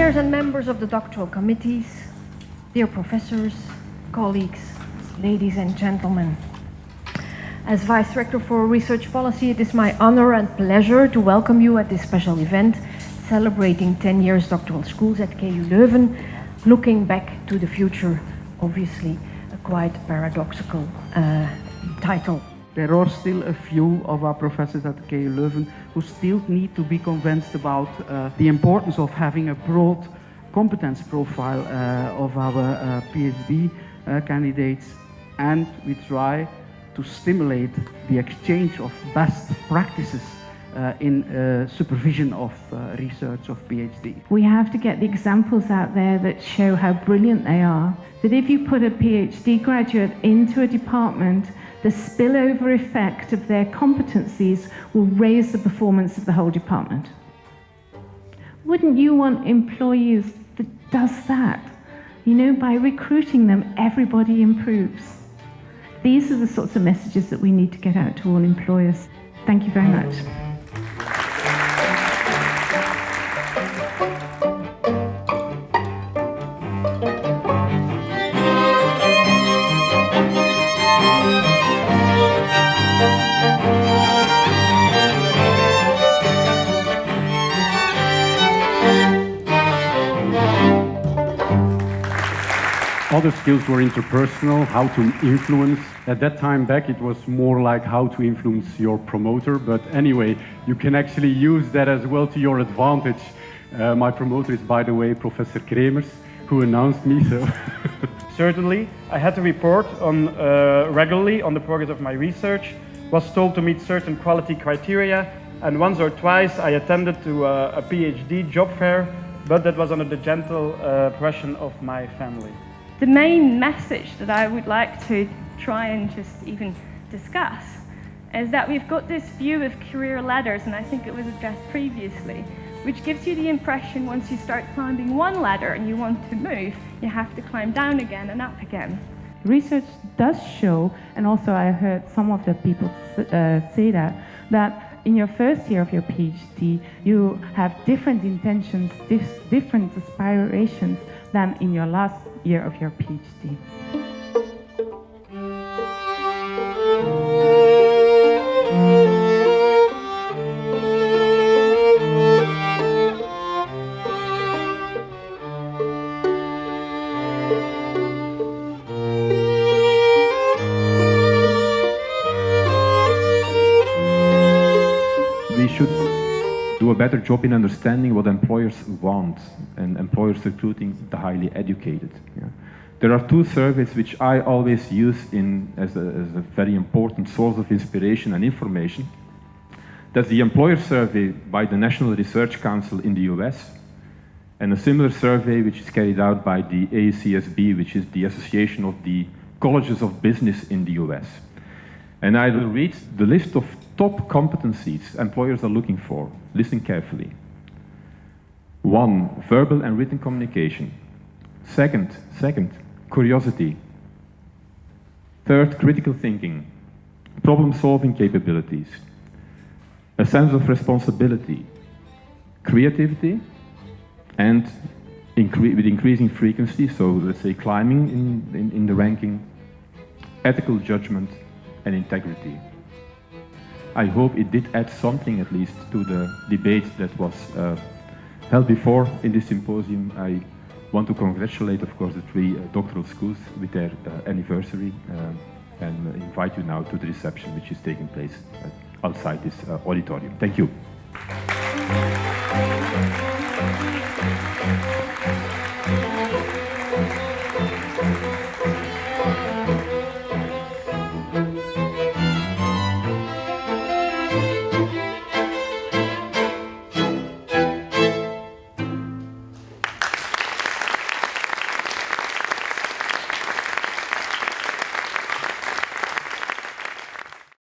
chairs and members of the doctoral committees, dear professors, colleagues, ladies and gentlemen. As Vice Rector for Research Policy, it is my honor and pleasure to welcome you at this special event celebrating 10 years doctoral schools at KU Leuven, looking back to the future, obviously a quite paradoxical title. There are still a few of our professors at KU Leuven who still need to be convinced about the importance of having a broad competence profile of our PhD candidates, and we try to stimulate the exchange of best practices in supervision of research of PhD. We have to get the examples out there that show how brilliant they are. That if you put a PhD graduate into a department, the spillover effect of their competencies will raise the performance of the whole department. Wouldn't you want employees that does that? You know, by recruiting them, everybody improves. These are the sorts of messages that we need to get out to all employers. Thank you very much. Other skills were interpersonal, how to influence. At that time back, it was more like how to influence your promoter. But anyway, you can actually use that as well to your advantage. My promoter is, by the way, Professor Kremers, who announced me. So certainly, I had to report on regularly on the progress of my research, was told to meet certain quality criteria, and once or twice I attended to a PhD job fair, but that was under the gentle pressure of my family. The main message that I would like to try and just even discuss is that we've got this view of career ladders, and I think it was addressed previously, which gives you the impression once you start climbing one ladder and you want to move, you have to climb down again and up again. Research does show, and also I heard some of the people say that in your first year of your PhD, you have different intentions, different aspirations than in your last year of your PhD. We should do a better job in understanding what employers want, and employers recruiting the highly educated. Yeah. There are two surveys which I always use as a very important source of inspiration and information. That's the employer survey by the National Research Council in the US, and a similar survey which is carried out by the ACSB, which is the Association of the Colleges of Business in the US. And I will read the list of top competencies employers are looking for. Listen carefully. 1, verbal and written communication. Second, curiosity. Third, critical thinking. Problem-solving capabilities. A sense of responsibility. Creativity. And with increasing frequency, so let's say climbing in the ranking, ethical judgment and integrity. I hope it did add something at least to the debate that was held before in this symposium. I want to congratulate, of course, the 3 doctoral schools with their anniversary and invite you now to the reception which is taking place outside this auditorium. Thank you.